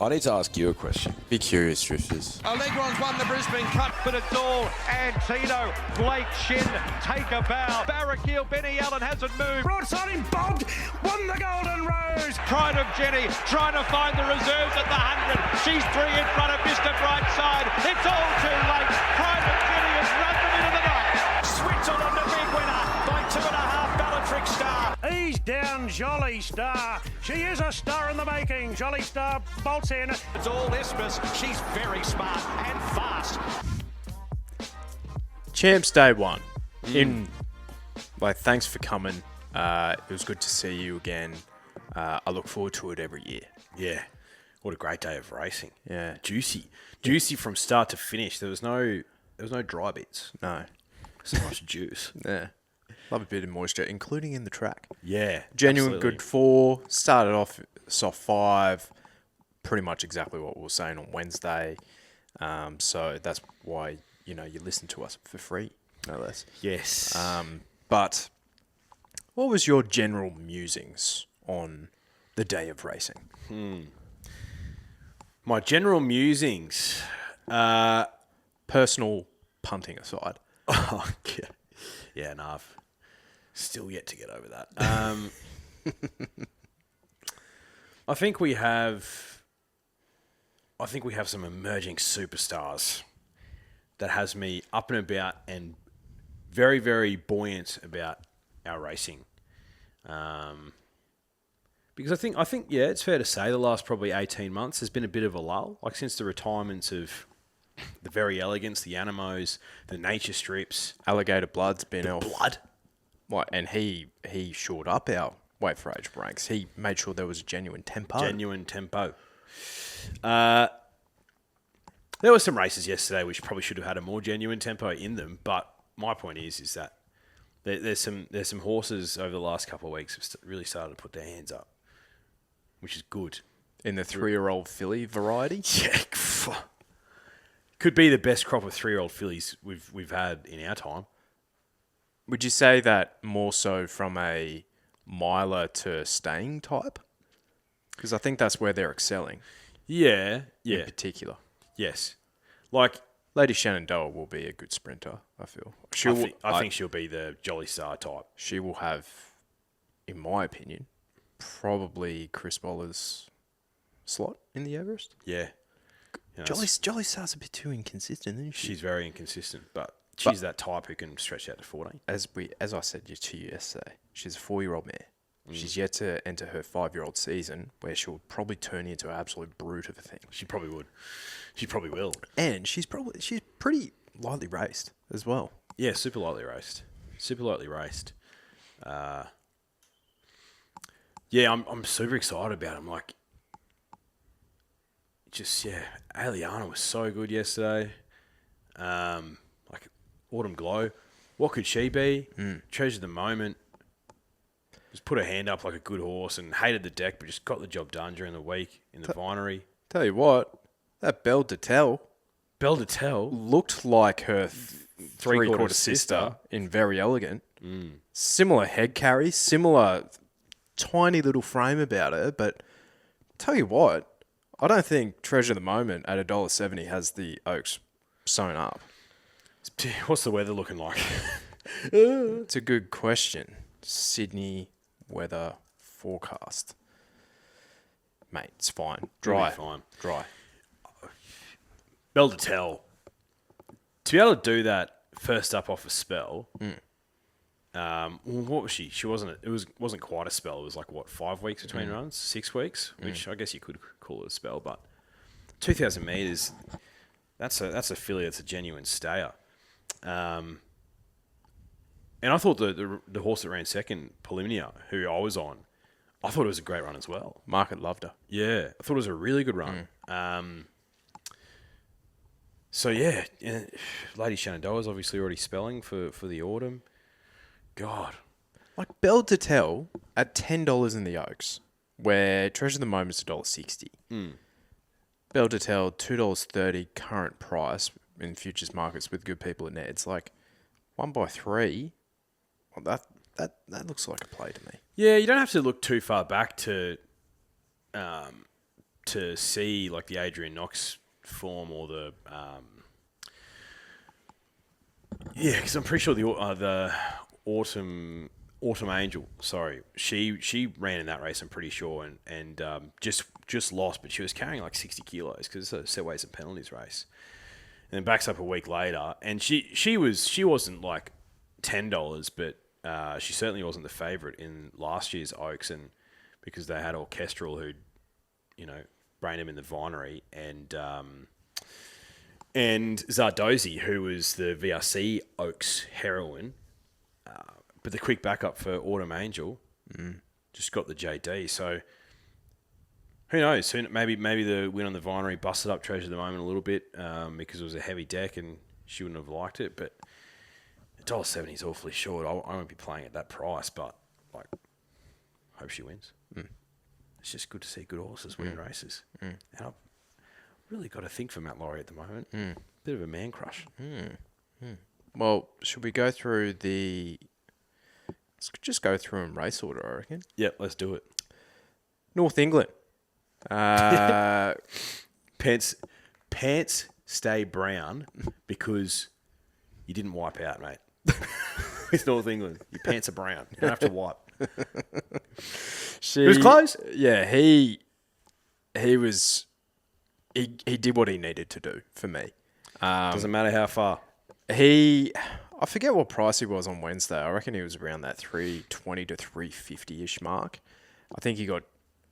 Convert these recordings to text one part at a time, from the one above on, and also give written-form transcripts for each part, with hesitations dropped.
I need to ask you a question. Be curious, Drifters. Allegron's won the Brisbane Cup, but it's all Antino. Blake Shin, take a bow. Barraquil, Benny Allen hasn't moved. Broadside him, bogged, won the Golden Rose. Pride of Jenny, trying to find the reserves at the 100. She's 3 in front of Mr. Brightside. It's all too late. Pride of Jenny has run them into the night. Switzerland, a big winner by 2.5 Bellatrix Star. He's down, Jolly Star. She is a star in the making. Jolly Star bolts in. It's all Isthmus. She's very smart and fast. Champs Day 1. Thanks for coming. It was good to see you again. I look forward to it every year. Yeah. What a great day of racing. Yeah. Juicy from start to finish. There was no dry bits. No. So much juice. Yeah. Love a bit of moisture, including in the track. Yeah. Genuine absolutely. good 4. Started off soft 5. Pretty much exactly what we were saying on Wednesday. So that's why, you listen to us for free, no less. Yes. But what was your general musings on the day of racing? My general musings. Personal punting aside. Oh, yeah. Yeah, no, I've still yet to get over that. I think we have some emerging superstars that has me up and about and very, very buoyant about our racing. Because I think, yeah, it's fair to say the last probably 18 months has been a bit of a lull. Like since the retirements of the Very Elegants, the Animos, the Nature Strips. Alligator Blood's been off. Blood? What? And he shored up our weight for age ranks. He made sure there was a genuine tempo. There were some races yesterday which probably should have had a more genuine tempo in them, but my point is that there's some horses over the last couple of weeks have really started to put their hands up, which is good. In the 3-year-old filly variety? Yeah, could be the best crop of 3-year-old fillies we've had in our time. Would you say that more so from a miler to staying type? Because I think that's where they're excelling. Yeah. In particular. Yes. Like Lady Shenandoah will be a good sprinter, I feel. I think she'll be the Jolly Star type. She will have, in my opinion, probably Chris Boller's slot in the Everest. Yeah. Jolly Star's a bit too inconsistent, isn't she? She's very inconsistent, but she's that type who can stretch out to 14. As I said to you yesterday, she's a 4-year-old mare. She's yet to enter her 5-year-old season where she'll probably turn into an absolute brute of a thing. She probably would. She probably will. And she's pretty lightly raced as well. Yeah, super lightly raced. Yeah, I'm super excited about him. Like, Aliana was so good yesterday. Like Autumn Glow, what could she be? Treasure the moment. Just put her hand up like a good horse and hated the deck, but just got the job done during the week in the vinery. Tell you what, that Belle Detel looked like her three-quarter sister in Very Elegant. Similar head carry, similar tiny little frame about her, but tell you what, I don't think Treasure the Moment at $1.70 has the Oaks sewn up. What's the weather looking like? It's a good question. Sydney weather forecast. Mate, it's fine. Dry. Really fine. Dry. Belle Detel. To be able to do that first up off a spell, what was she? She wasn't. It wasn't quite a spell. It was like 5 weeks between runs, 6 weeks, which I guess you could call it a spell. But 2,000 meters, that's a filly. That's a genuine stayer. And I thought the horse that ran second, Polymnia, who I was on, I thought it was a great run as well. Market loved her. Yeah, I thought it was a really good run. Lady Shenandoah's obviously already spelling for the autumn. God. Like Belle Detel at $10 in the Oaks, where Treasure of the Moment's $1.60. Belle Detel, $2.30 current price in futures markets with good people in there. It's like 1x3. Well, that looks like a play to me. Yeah, you don't have to look too far back to to see like the Adrian Knox form or the because I'm pretty sure the Autumn Angel, sorry, she ran in that race. I'm pretty sure, and just lost, but she was carrying like 60 kilos because it's a set weights and penalties race, and then backs up a week later, and she wasn't like $10, but she certainly wasn't the favourite in last year's Oaks, and because they had Orchestral who'd brained him in the Vinery, and Zardozi, who was the VRC Oaks heroine, but the quick backup for Autumn Angel just got the JD. So who knows? Maybe the win on the Vinery busted up Treasure of the Moment a little bit because it was a heavy deck and she wouldn't have liked it. But $1.70 is awfully short. I won't be playing at that price, but like, hope she wins. It's just good to see good horses win races. And I've really got to think for Matt Laurie at the moment. Bit of a man crush. Well, should we go through Let's just go through in race order, I reckon. Yep, let's do it. North England. Pants stay brown because you didn't wipe out, mate. With North England, your pants are brown. You don't have to wipe. It was close. Yeah, he was. He did what he needed to do for me. Doesn't matter how far. I forget what price he was on Wednesday. I reckon he was around that 320 to 350-ish mark. I think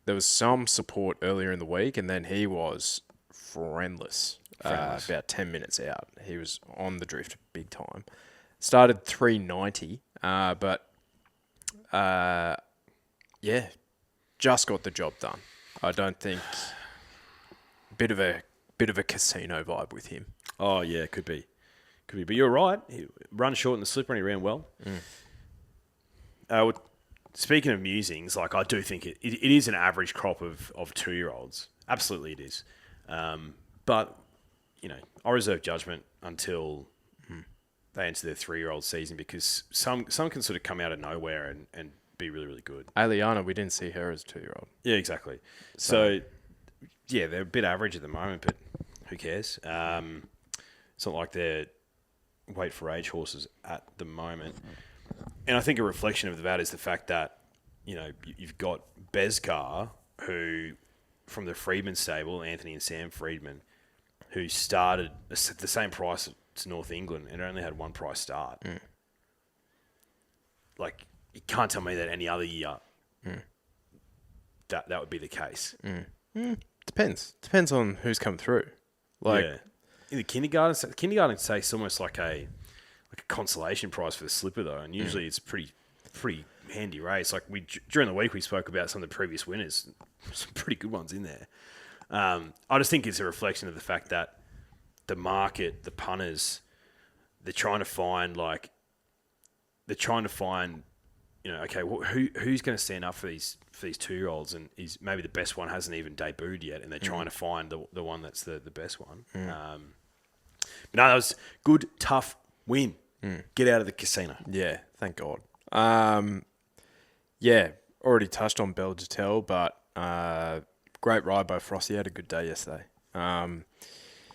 there was some support earlier in the week, and then he was friendless. About 10 minutes out. He was on the drift big time. Started 390, but just got the job done. I don't think bit of a casino vibe with him. Oh yeah, could be. But you're right. He run short in the slipper and he ran well. Speaking of musings, like I do think it is an average crop of 2-year-olds. Absolutely it is. But, I reserve judgment until they enter their 3-year-old season because some can sort of come out of nowhere and be really, really good. Aliana, we didn't see her as a 2-year-old. Yeah, exactly. So they're a bit average at the moment, but who cares? It's not like they're wait for age horses at the moment. And I think a reflection of that is the fact that, you've got Bezgar, who, from the Freedman stable, Anthony and Sam Freedman, who started at the same price as North England and only had one price start. Like, you can't tell me that any other year that would be the case. Depends on who's come through. In the kindergarten say it's almost like a consolation prize for the slipper though, and usually it's pretty handy race. Like during the week we spoke about some of the previous winners, some pretty good ones in there. I just think it's a reflection of the fact that the market, the punters, they're trying to find okay, who's going to stand up for these 2-year-olds, and maybe the best one hasn't even debuted yet, and they're trying to find the one that's the best one. But no, that was good, tough win. Get out of the casino. Yeah, thank God. Already touched on Belle Dutel, but great ride by Frosty. Had a good day yesterday.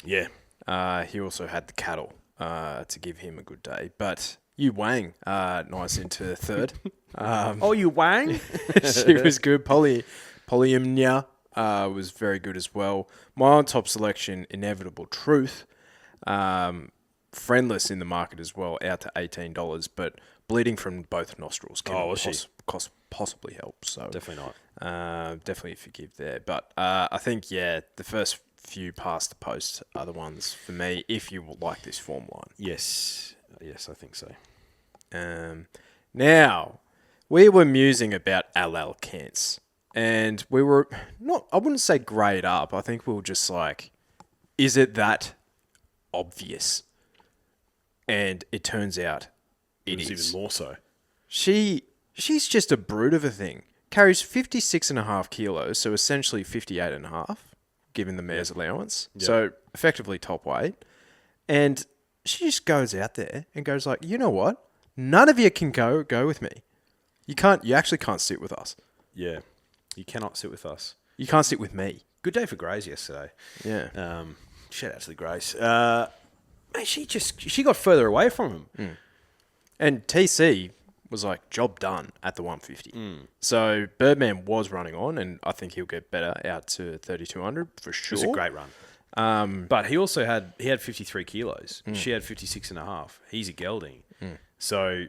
He also had the cattle to give him a good day, but Yu Wang, nice into third. Yu Wang? She was good. Polyamnia was very good as well. My on-top selection, Inevitable Truth, friendless in the market as well, out to $18, but bleeding from both nostrils can possibly help. So definitely not. Definitely forgive there. But I think, the first few past the post are the ones for me, if you like this form line. Yes, I think so. Now, we were musing about Al Kents, and we were I wouldn't say grade up. I think we were just like, is it that obvious? And it turns out it is. Even more so. She's just a brute of a thing. Carries 56.5 kilos, so essentially 58.5, given the mare's allowance. Yep. So effectively top weight. And she just goes out there and goes like, you know what? None of you can go with me. You actually can't sit with us. Yeah. You cannot sit with us. You can't sit with me. Good day for Greys yesterday. Yeah. Shout out to the Greys. Mate, she got further away from him. And TC was like, job done at the 150. So Birdman was running on, and I think he'll get better out to 3,200 for sure. It was a great run. But he also had 53 kilos. She had 56 and a half. He's a gelding. So,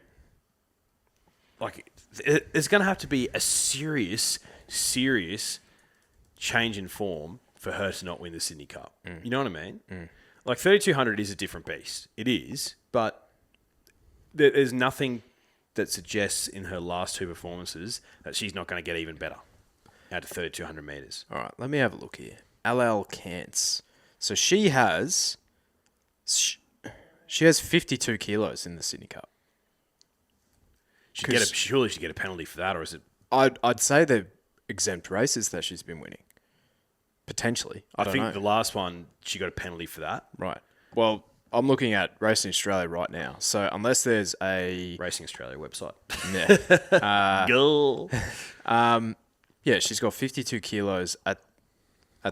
like, there's going to have to be a serious change in form for her to not win the Sydney Cup. You know what I mean? Like, 3,200 is a different beast. It is, but there's nothing that suggests in her last two performances that she's not going to get even better out to 3,200 metres. All right, let me have a look here. LL Cants. So she has 52 kilos in the Sydney Cup. Surely she'd get a penalty for that, or is it? I'd say they're exempt races that she's been winning. Potentially. I don't know. The last one, she got a penalty for that. Right. Well, I'm looking at Racing Australia right now. So unless there's a... Racing Australia website. Yeah. Girl. Yeah, she's got 52 kilos at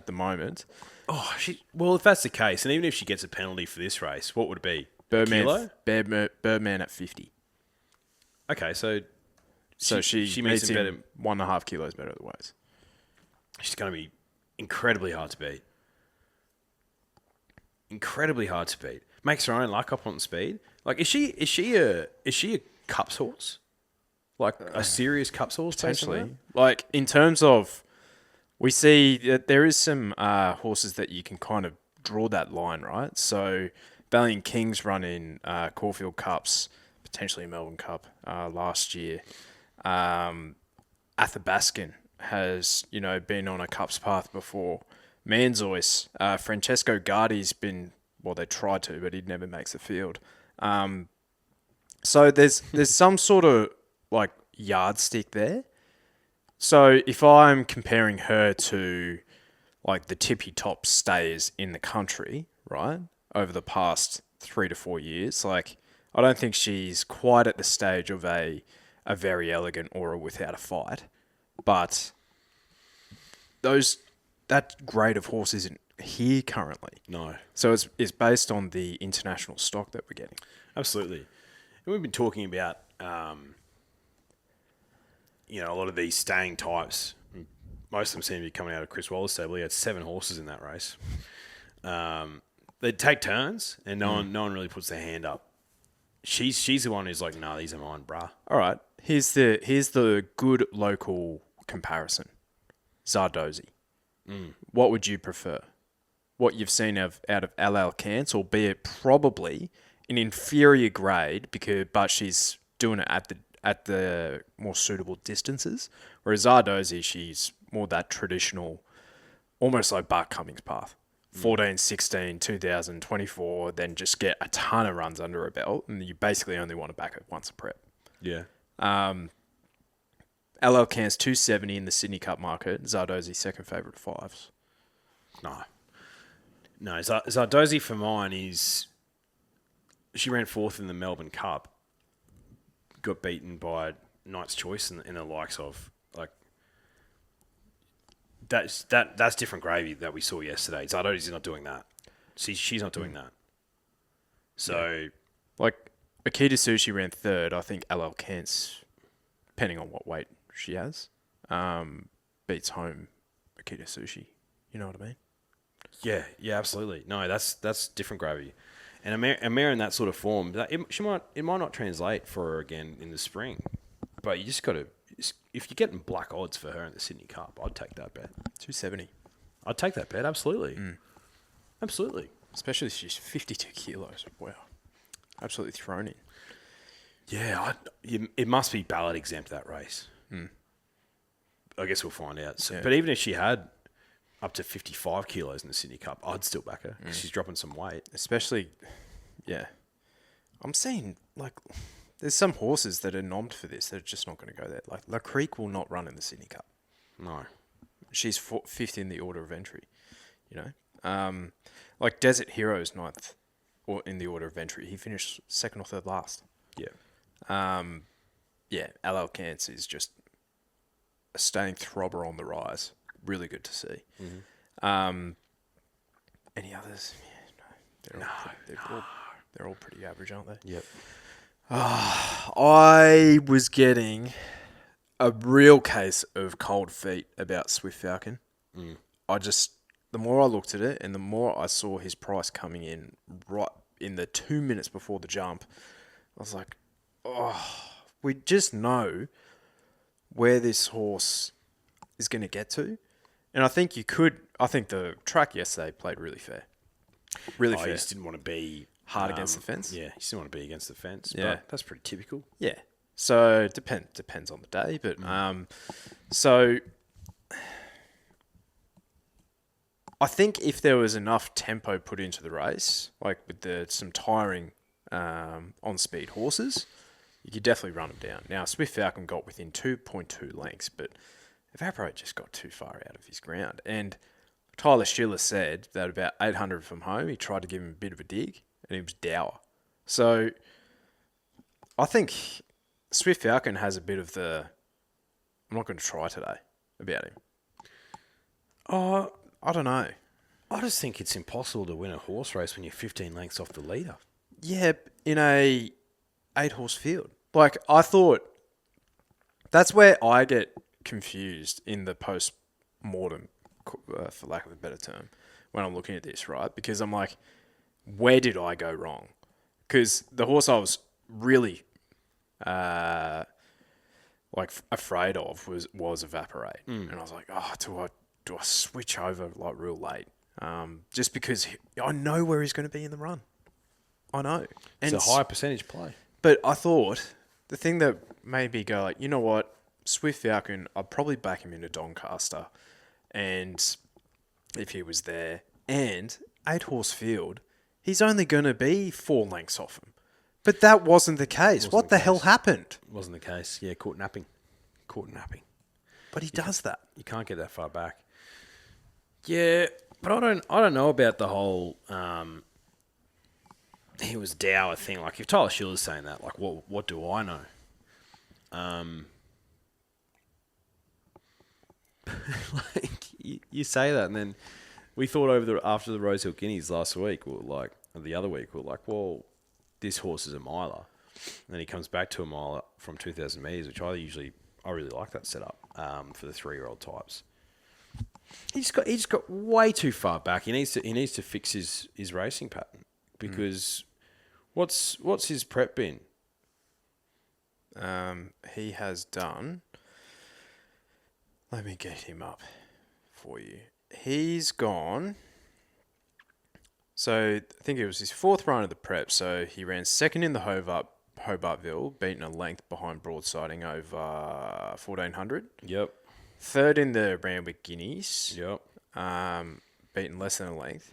the moment. Oh, if that's the case, and even if she gets a penalty for this race, what would it be? Birdman at 50. Okay, so she meets him better, 1.5 kilos better otherwise. She's going to be incredibly hard to beat. Incredibly hard to beat. Makes her own luck up on speed. Like, is she a Cups horse? Like a serious Cups horse, potentially. Like, in terms of, we see that there is some horses that you can kind of draw that line, right? So Valiant Kings run in Caulfield Cups, potentially Melbourne Cup last year. Athabaskan has, been on a Cups path before. Manzois, Francesco Guardi's been, well, they tried to, but he never makes the field. So there's some sort of like yardstick there. So if I'm comparing her to like the tippy top stayers in the country, right, over the past 3 to 4 years, like I don't think she's quite at the stage of a Very Elegant or a Without a Fight, but that grade of horse isn't here currently. No. So it's based on the international stock that we're getting. Absolutely. And we've been talking about, a lot of these staying types. Most of them seem to be coming out of Chris Waller's stable. He had 7 horses in that race. They take turns, and no one really puts their hand up. She's the one who's like, no, these are mine, bruh. All right. Here's the good local comparison. Zardozi. What would you prefer? What you've seen out of LL Cants, albeit probably an inferior grade, but she's doing it at the more suitable distances. Whereas Zardozi, she's more that traditional, almost like Bart Cummings path. 14, 16, 2024, then just get a ton of runs under her belt, and you basically only want to back it once a prep. Yeah. LL Cant's 270 in the Sydney Cup market. Zardozi second favourite 5s. No, Zardozi for mine is... She ran 4th in the Melbourne Cup. Got beaten by Knight's Choice and the likes of... like That's different gravy that we saw yesterday. Zardozi's not doing that. She's not doing that. So... Yeah. Like, Akita Sushi ran 3rd. I think LL Cant's, depending on what weight she has, beats home Akita Sushi. You know what I mean? Yeah, absolutely. No, that's different gravity. And a mare in that sort of form, it might not translate for her again in the spring. But you just got to... If you're getting black odds for her in the Sydney Cup, I'd take that bet. 270. I'd take that bet, absolutely. Absolutely. Especially if she's 52 kilos. Wow. Absolutely thrown in. Yeah, it must be ballot exempt, that race. I guess we'll find out. So, But even if she had up to 55 kilos in the Sydney Cup, I'd still back her because she's dropping some weight. Especially, yeah. I'm seeing, like, there's some horses that are nommed for this that are just not going to go there. Like, La Creek will not run in the Sydney Cup. No. She's 5th in the order of entry, Like, Desert Hero's 9th or in the order of entry. He finished 2nd or 3rd last. Yeah. LL Cants is just a staying throbber on the rise. Really good to see. Any others? Yeah, no. They're all pretty average, aren't they? Yep. I was getting a real case of cold feet about Swift Falcon. The more I looked at it and the more I saw his price coming in right in the 2 minutes before the jump, I was like, we just know where this horse is going to get to. And I think the track yesterday played really fair. Really fair. You just didn't want to be hard against the fence. Yeah, you just didn't want to be against the fence. Yeah. But that's pretty typical. Yeah. So depends on the day, but so I think if there was enough tempo put into the race, like with some tiring on-speed horses, you could definitely run them down. Now, Swift Falcon got within 2.2 lengths, but Evaporate just got too far out of his ground. And Tyler Schiller said that about 800 from home, he tried to give him a bit of a dig, and he was dour. So I think Swift Falcon has a bit of the I'm not going to try today about him. I don't know. I just think it's impossible to win a horse race when you're 15 lengths off the leader. Yeah, in a 8-horse field. Like, I thought that's where I get confused in the post-mortem, for lack of a better term, when I'm looking at this, right? Because I'm like, where did I go wrong? Because the horse I was really afraid of was Evaporate. And I was like, do I switch over like real late? Just because I know where he's going to be in the run. I know. And it's a high percentage play. But I thought the thing that made me go like, you know what? Swift Falcon, I'd probably back him into Doncaster. And if he was there. And 8-horse field, he's only going to be 4 lengths off him. But that wasn't the case. What the hell happened? Wasn't the case. Yeah, caught napping. But he does that. You can't get that far back. Yeah, but I don't know about the whole he was dour thing. Like, if Tyler Schiller's saying that, like, what do I know? Like, you say that, and then we thought after the Rosehill Guineas last week, or the other week, we're like, well, this horse is a miler. And then he comes back to a miler from 2,000 metres, which I really like that setup for the 3-year-old types. He just got way too far back. He needs to fix his racing pattern, because what's his prep been? He has done. Let me get him up for you. He's gone. So I think it was his 4th run of the prep. So he ran 2nd in the Hobartville, beaten a length behind Broadsiding over 1,400. Yep. 3rd in the Randwick Guineas. Yep. Beaten less than a length.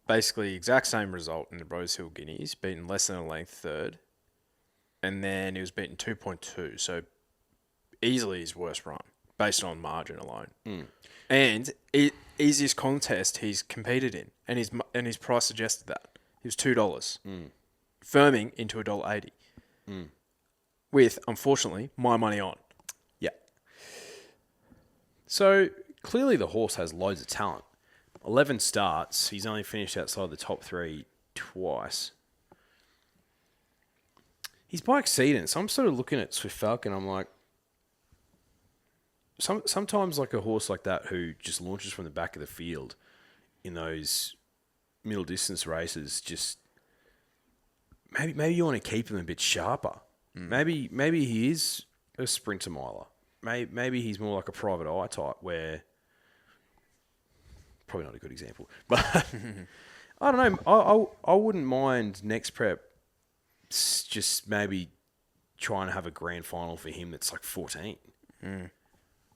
Basically, exact same result in the Rosehill Guineas, beaten less than a length 3rd. And then he was beaten 2.2, so easily his worst run, based on margin alone. And easiest contest he's competed in, and his price suggested that. He was $2. Firming into $1.80. With, unfortunately, my money on. Yeah. So, clearly the horse has loads of talent. 11 starts. He's only finished outside the top 3 twice. He's by exceedance. So I'm sort of looking at Swift Falcon. I'm like, sometimes like a horse like that who just launches from the back of the field in those middle distance races, just maybe you want to keep him a bit sharper. Maybe he is a sprinter miler. Maybe he's more like a private eye type, where probably not a good example, but I don't know. I wouldn't mind next prep just maybe trying to have a grand final for him that's like 14.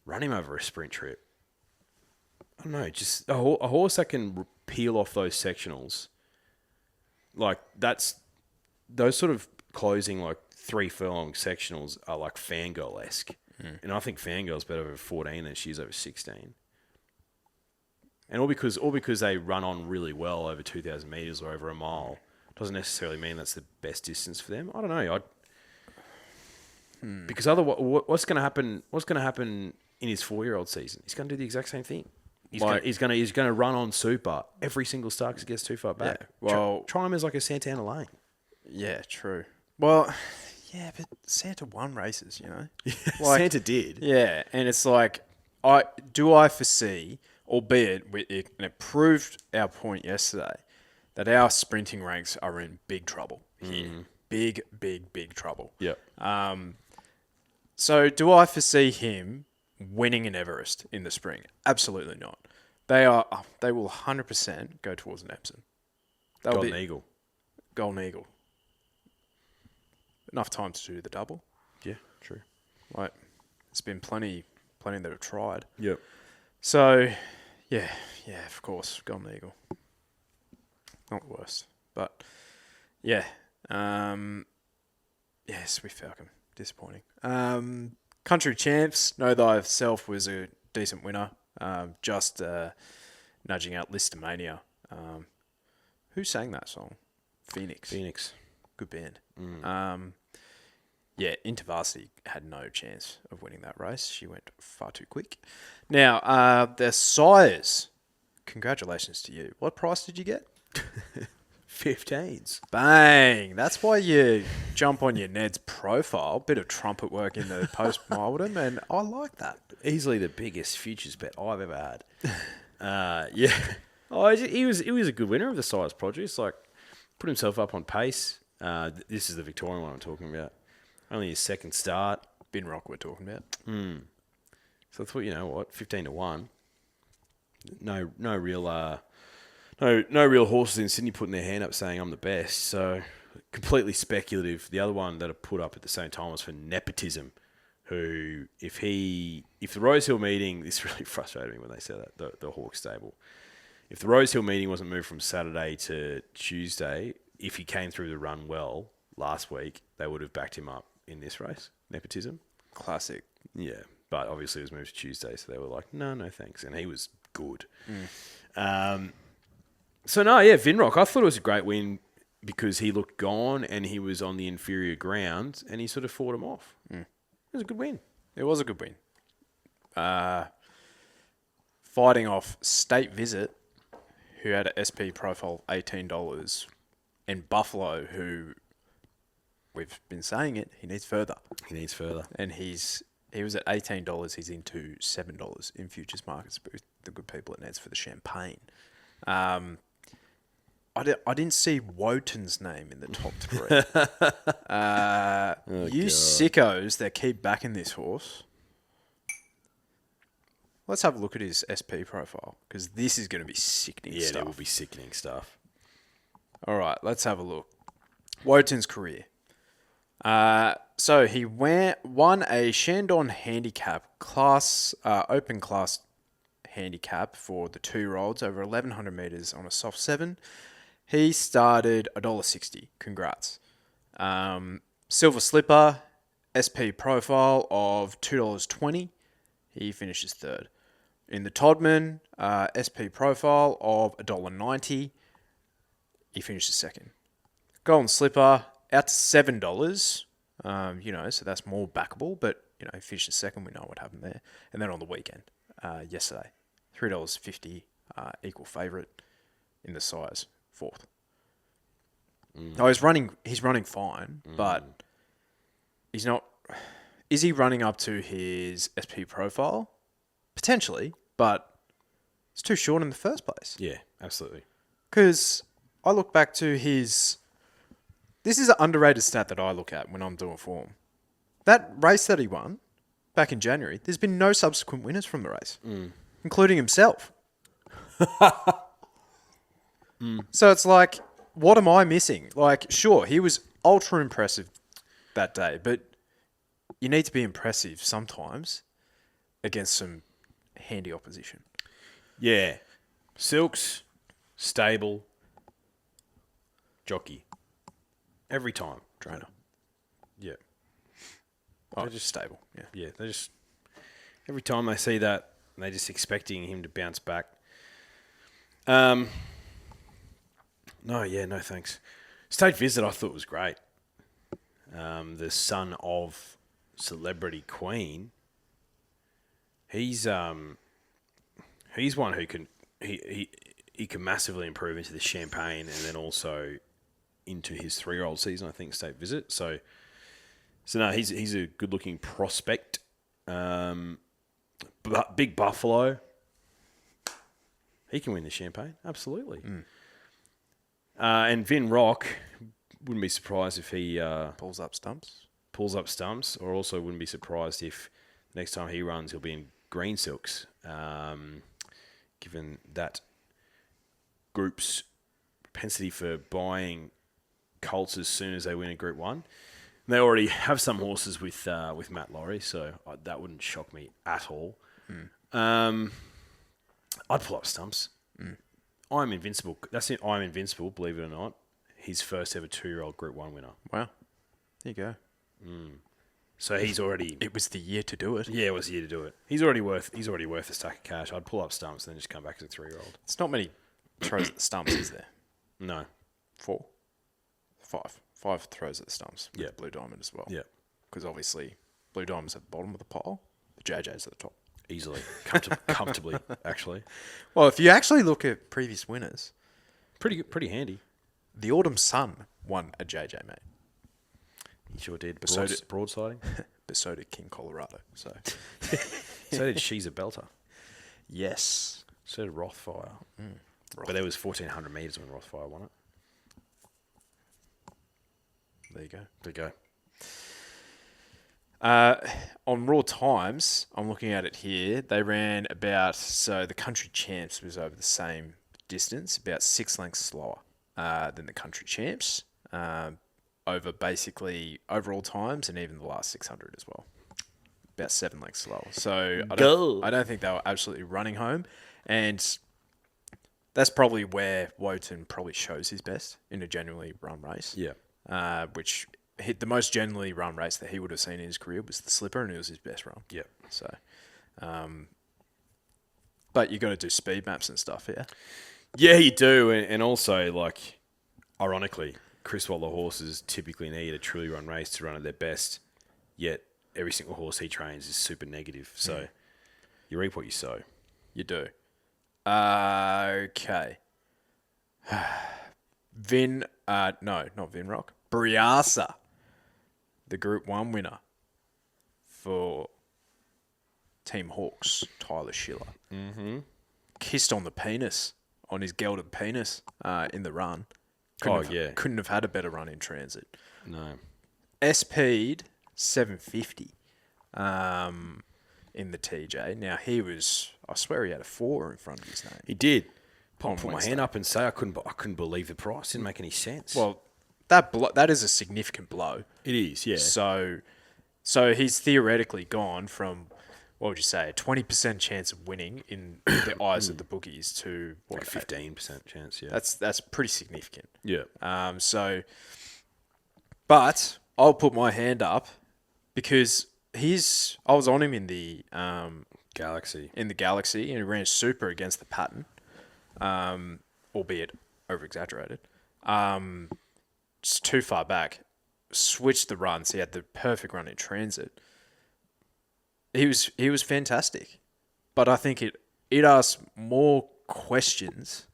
Run him over a sprint trip. I don't know, just a horse that can peel off those sectionals. Like, those sort of closing like 3 furlong sectionals are like Fangirl-esque. And I think Fangirl's better over 14 than she is over 16. And all because they run on really well over 2,000 metres or over a mile doesn't necessarily mean that's the best distance for them. I don't know. Because otherwise, what's going to happen? What's going to happen in his 4-year-old season? He's going to do the exact same thing. He's gonna run on super every single start because he gets too far back. Yeah, well, try him as like a Santana Lane. Yeah, true. Well, yeah, but Santa won races, Santa did. Yeah, and it's like, I foresee, albeit it proved our point yesterday, that our sprinting ranks are in big trouble here. Big, big, big trouble. Yep. So do I foresee him winning an Everest in the spring? Absolutely not. They will 100% go towards an Epsom. Golden Eagle. Golden Eagle. Enough time to do the double. Yeah, true. Like, it's been plenty that have tried. Yep. So, yeah, of course, Golden Eagle. Not the worst, but yeah. Swift Falcon, disappointing. Country Champs, Know Thyself was a decent winner. Just nudging out Listomania. Who sang that song? Phoenix. Good band. InterVarsity had no chance of winning that race. She went far too quick. Now, the sires. Congratulations to you. What price did you get? 15s. Bang! That's why you jump on your Ned's profile. Bit of trumpet work in the post-mortem, and I like that. Easily the biggest futures bet I've ever had. Yeah. Oh, he was a good winner of the Sires Produce. Like, put himself up on pace. This is the Victorian one I'm talking about. Only his second start. Bin Rock we're talking about. So I thought, 15-1. No real horses in Sydney putting their hand up saying I'm the best. So completely speculative. The other one that I put up at the same time was for Nepotism, who if the Rose Hill meeting, this really frustrated me when they said that, the Hawk stable. If the Rose Hill meeting wasn't moved from Saturday to Tuesday, if he came through the run well last week, they would have backed him up in this race. Nepotism. Classic. Yeah. But obviously it was moved to Tuesday, so they were like, no thanks. And he was good. Vinrock, I thought it was a great win because he looked gone and he was on the inferior ground and he sort of fought him off. It was a good win. It was a good win. Fighting off State Visit, who had an SP profile of $18, and Buffalo, who we've been saying it, he needs further. And he was at $18. He's into $7 in futures markets with the good people at Neds for the champagne. I didn't see Wotan's name in the top three. You sickos that keep backing this horse. Let's have a look at his SP profile, because this is going to be sickening stuff. Yeah, there will be sickening stuff. All right, let's have a look. Wotan's career. So he won a Shandong handicap class, open class handicap for the 2-year-olds over 1,100 metres on a soft 7. He started $1.60. Congrats. Silver Slipper, SP profile of $2.20. He finishes third. In the Todman, SP profile of $1.90. He finishes second. Golden Slipper, out to $7. So that's more backable, but, he finishes second. We know what happened there. And then on the weekend, yesterday, $3.50, equal favourite in the size, fourth. No, he's running fine, but he's not. Is he running up to his SP profile? Potentially, but it's too short in the first place. Yeah, absolutely. Because I look back to his. This is an underrated stat that I look at when I'm doing form. That race that he won back in January, there's been no subsequent winners from the race, including himself. So it's like, what am I missing? Like, sure, he was ultra impressive that day, but you need to be impressive sometimes against some handy opposition. Yeah. Silks, stable, jockey. Every time. Trainer. Yeah. They're just stable. Yeah. Yeah, they just... Every time they see that, they're just expecting him to bounce back. No thanks. State Visit I thought was great. The son of Celebrity Queen. He's He's one who can he can massively improve into the Champagne and then also into his 3-year-old season, I think, state visit. So no, he's a good looking prospect. Big Buffalo. He can win the Champagne, absolutely. And Vin Rock, wouldn't be surprised if he Pulls up stumps. or also wouldn't be surprised if next time he runs he'll be in green silks, given that group's propensity for buying colts as soon as they win a Group 1. And they already have some horses with Matt Laurie, so that wouldn't shock me at all. I'd pull up stumps. I'm Invincible. That's it. I'm Invincible, believe it or not. His first ever 2-year-old Group 1 winner. Wow. There you go. So he's already... It was the year to do it. Yeah, it was the year to do it. He's already worth a stack of cash. I'd pull up stumps and then just come back as a 3-year-old. It's not many throws at the stumps, is there? No. 4. 5. 5 throws at the stumps. With Yeah. Blue Diamond as well. Yeah. Because obviously, Blue Diamond's at the bottom of the pile. The JJ's at the top. Easily. Comfortably, actually. Well, if you actually look at previous winners, Pretty good, pretty handy. the Autumn Sun won a JJ, mate. He sure did. But so did- Broadsiding. But so did King Colorado. So, So did She's a Belter. yes. So did Rothfire. But there was 1,400 metres when Rothfire won it. There you go. There you go. On Raw Times, I'm looking at it here. They ran so the Country Champs was over the same distance, about 6 lengths slower than the Country Champs, over basically overall times and even the last 600 as well. About 7 lengths slower. So I don't think they were absolutely running home. And that's probably where Wotan probably shows his best in a genuinely run race. Yeah. Which hit the most generally run race that he would have seen in his career was the Slipper, and it was his best run. Yeah. So, but you got to do speed maps and stuff, yeah. Yeah, you do. And also, like, ironically, Chris Waller horses typically need a truly run race to run at their best, yet every single horse he trains is super negative. So you reap what you sow. You do. Okay. Not Vinrock. Briasa, the Group 1 winner for Team Hawks, Tyler Schiller. Kissed on the penis, on his gelded penis in the run. Couldn't have had a better run in transit. No. SP'd 750 in the TJ. Now, I swear he had a 4 in front of his name. He did. On Put my Wednesday. hand up and say I couldn't believe the price. Didn't make any sense. Well, that is a significant blow. it is, yeah. So he's theoretically gone from, what would you say, a 20% chance of winning in the eyes of the bookies to what, Like 15% chance, yeah. That's pretty significant. Yeah. But I'll put my hand up because I was on him in the Galaxy. and he ran super against the pattern, albeit over exaggerated. It's too far back. Switched the runs. He had the perfect run in transit. He was fantastic, but I think it asks more questions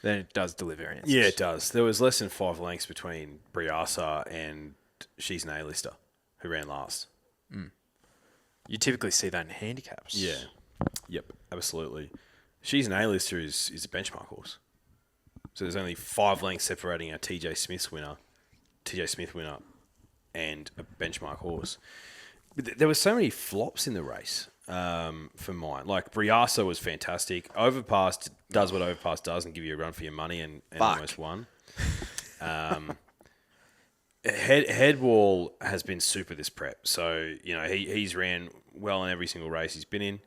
than it does deliver answers. Yeah, it does. There was less than 5 lengths between Briasa and She's an A-lister, who ran last. You typically see that in handicaps. Yeah. Yep, absolutely. She's an A-lister is a benchmark horse. So there's only 5 lengths separating a TJ Smith winner, and a benchmark horse. But there were so many flops in the race for mine. Like, Briasa was fantastic. Overpass does what Overpass does and give you a run for your money and almost won. Headwall has been super this prep. So, he's ran well in every single race he's been in.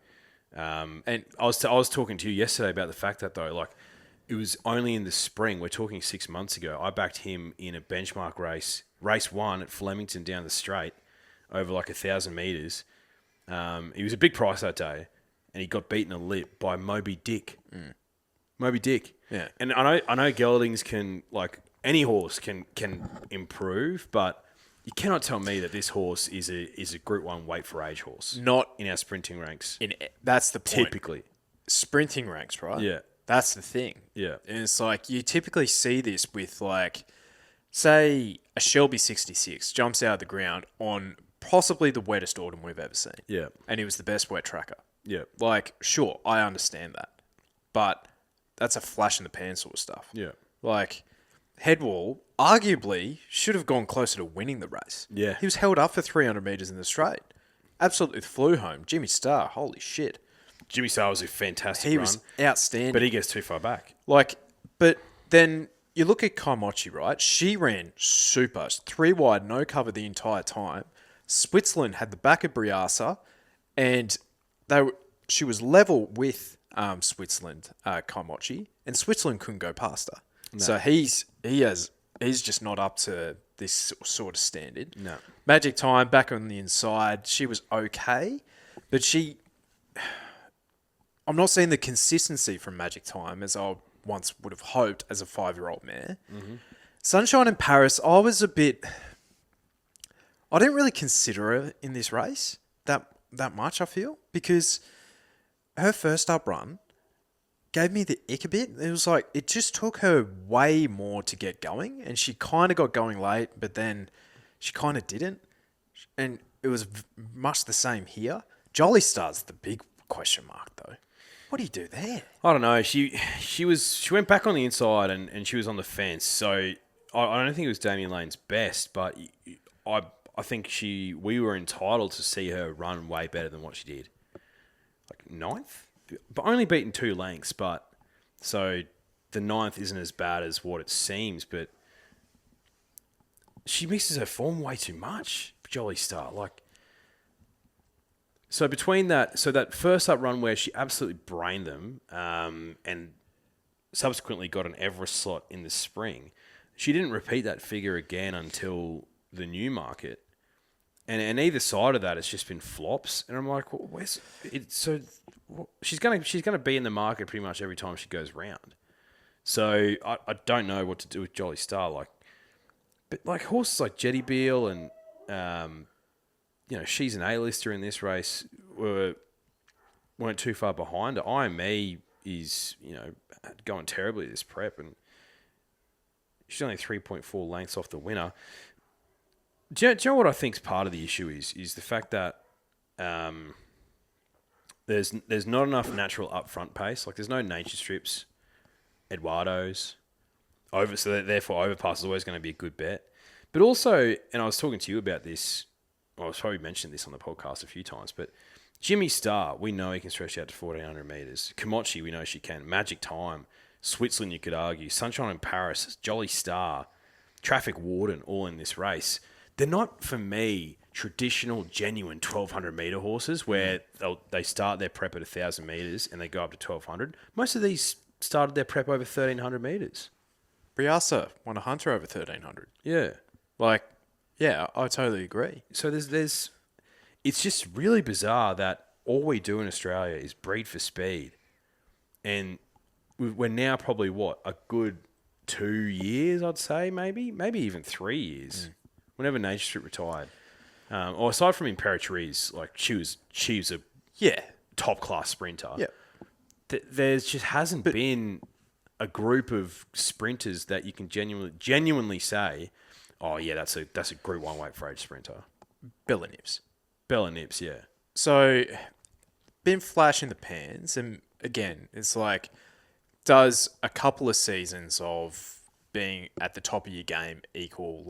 And I was talking to you yesterday about the fact that, though, like, it was only in the spring. We're talking 6 months ago. I backed him in a benchmark race 1 at Flemington down the straight over like 1,000 metres. He was a big price that day, and he got beaten a lip by Moby Dick. Moby Dick. Yeah. And I know geldings can, like, any horse can improve, but you cannot tell me that this horse is a Group 1 weight for age horse. Not in our sprinting ranks. That's the point. Typically. sprinting ranks, right? Yeah. That's the thing. Yeah. And it's like you typically see this with like, say, a Shelby 66 jumps out of the ground on possibly the wettest autumn we've ever seen. Yeah. And he was the best wet tracker. Yeah. Like, sure, I understand that. But that's a flash in the pan sort of stuff. Yeah. Like, Headwall arguably should have gone closer to winning the race. Yeah. He was held up for 300 metres in the straight. Absolutely flew home. Jimmy Starr, holy shit. Jimmy Starr was a fantastic He run. was outstanding. But he gets too far back. Like, but then you look at Kaimochi, right? She ran super. 3 wide, no cover the entire time. Switzerland had the back of Briasa, and she was level with Switzerland, Kaimochi, and Switzerland couldn't go past her. No. So he's just not up to this sort of standard. No. Magic Time back on the inside, she was okay, but I'm not seeing the consistency from Magic Time as I once would have hoped as a 5-year-old mare. Mm-hmm. Sunshine in Paris, I didn't really consider her in this race that much, I feel, because her first up run gave me the ick a bit. It was like, it just took her way more to get going, and she kind of got going late, but then she kind of didn't. And it was much the same here. Jolly Star's the big question mark, though. What do you do there? I don't know. She went back on the inside and she was on the fence. So I don't think it was Damien Lane's best, but I think we were entitled to see her run way better than what she did. Like 9th? But only beaten 2 lengths, but so the 9th isn't as bad as what it seems, but she mixes her form way too much, Jolly Star. Like, so between that first up run where she absolutely brained them, and subsequently got an Everest slot in the spring, she didn't repeat that figure again until the Newmarket. And either side of that, it's just been flops. And I'm like, well, where's it? So she's gonna be in the market pretty much every time she goes round. So I don't know what to do with Jolly Star. But horses like Jetty Beale and she's an A-lister in this race, weren't too far behind her. IME is going terribly this prep, and she's only 3.4 lengths off the winner. Do you know what I think's part of the issue is the fact that there's not enough natural upfront pace. Like, there's no nature strips, Eduardo's so therefore Overpass is always going to be a good bet. But also, and I was talking to you about this, I was probably mentioned this on the podcast a few times, but Jimmy Starr, we know he can stretch out to 1,400 metres. Kaimochi, we know she can. Magic Time, Switzerland, you could argue. Sunshine in Paris, Jolly Star, Traffic Warden, all in this race. They're not, for me, traditional, genuine 1,200 metre horses where they start their prep at 1,000 metres and they go up to 1,200. Most of these started their prep over 1,300 metres. Briasa won a Hunter over 1,300. Yeah. Yeah, I totally agree. So it's just really bizarre that all we do in Australia is breed for speed. And we're now probably, a good 2 years, I'd say, maybe even 3 years. Whenever Nature Strip retired. Or aside from Imperatrice, she was a top-class sprinter. Yeah. There just hasn't been a group of sprinters that you can genuinely say, oh yeah, that's a Group 1 weight for age sprinter. Bella Nips, yeah. So, been flash in the pans, and again, it's like, does a couple of seasons of being at the top of your game equal,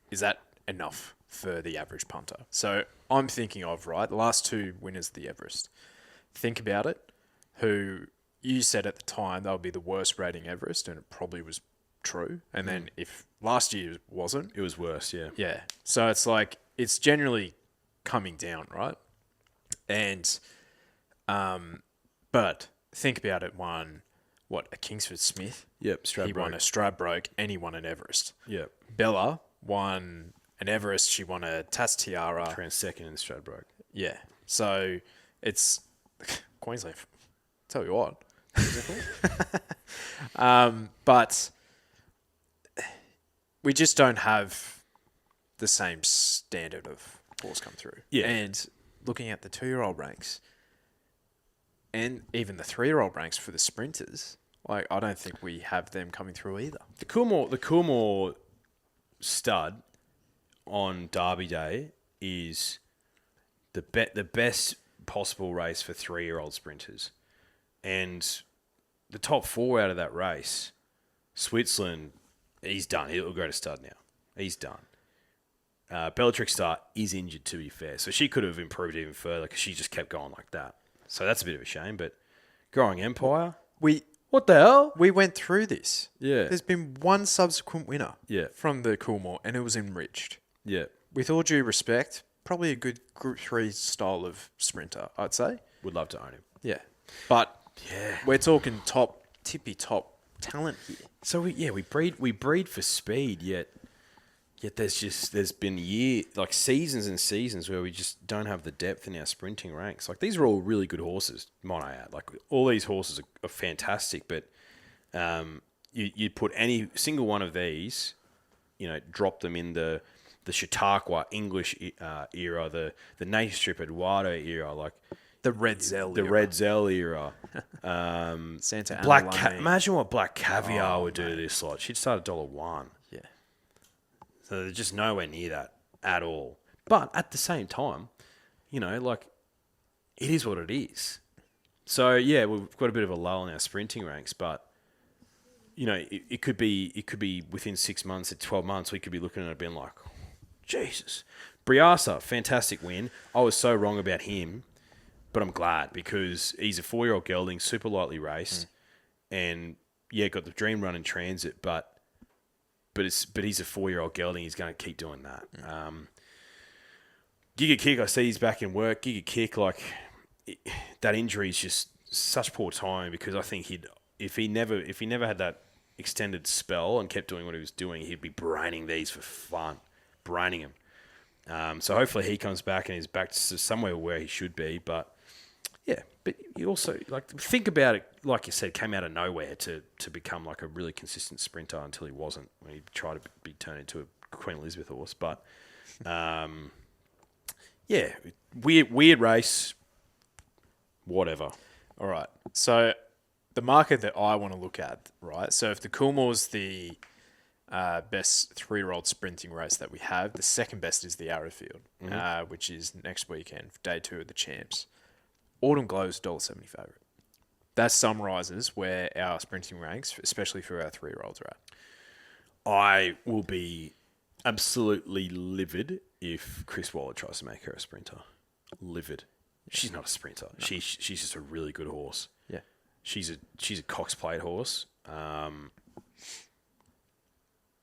is that enough for the average punter? So I'm thinking of, the last 2 winners of the Everest. Think about it, who you said at the time they would be the worst rating Everest, and it probably was true. And then if last year wasn't, it was worse, yeah. Yeah. So it's like, it's generally coming down, right? And, but think about it, a Kingsford Smith? Yep, Stradbroke. He won a Stradbroke and he won an Everest. Yep. Bella won an Everest, she won a Tats Tiara. Ran second in Stradbroke. Yeah. So it's Queensland. Tell you what. But we just don't have the same standard of horse come through. Yeah. And looking at the 2-year-old ranks, And even the 3-year-old ranks for the sprinters, like I don't think we have them coming through either. The Coolmore stud on Derby Day is the best possible race for 3-year-old sprinters. And the top 4 out of that race, Switzerland, he's done. He'll go to stud now. He's done. Bellatrix Star is injured, to be fair. So she could have improved even further because she just kept going like that. So that's a bit of a shame. But Growing Empire, what the hell? We went through this. Yeah. There's been one subsequent winner Yeah. from the Coolmore, and it was Enriched. Yeah. With all due respect, probably a good Group 3 style of sprinter, I'd say. Would love to own him. Yeah. But Yeah. we're talking tippy top talent here. So we breed for speed, yet there's been seasons and seasons where we just don't have the depth in our sprinting ranks. Like these are all really good horses, might I add. Like all these horses are fantastic, but you put any single one of these, drop them in the Chautauqua English era, the Native Strip Eduardo era, like The Red Zell the era. Red Zell era. Santa Ana Black Lane. Imagine what Black Caviar would do to this lot. She'd start at $1. Yeah. So they're just nowhere near that at all. But at the same time, it is what it is. So yeah, we've got a bit of a lull in our sprinting ranks, but it could be within 6 months, 12 months, we could be looking at it being like, Jesus. Briasa, fantastic win. I was so wrong about him, but I'm glad because he's a 4-year-old gelding, super lightly raced, and got the dream run in transit, but he's a 4-year-old gelding. He's going to keep doing that. Giga Kick, I see he's back in work. Giga Kick, that injury is just such poor timing because I think if he never had that extended spell and kept doing what he was doing, he'd be braining these for fun, braining him. So hopefully he comes back and is back to somewhere where he should be. But yeah, but you also think about it, like you said, came out of nowhere to become like a really consistent sprinter until he wasn't when he tried to be turned into a Queen Elizabeth horse. But weird race, whatever. All right. So the market that I want to look at, right? So if the Coolmore's the best 3-year-old sprinting race that we have, the second best is the Arrowfield, which is next weekend, day 2 of the Champs. Autumn Glow's $1.70 favourite. That summarises where our sprinting ranks, especially for our 3-year-olds, are at. I will be absolutely livid if Chris Waller tries to make her a sprinter. Livid. She's not a sprinter. No. She's just a really good horse. Yeah. She's a Cox Plate horse.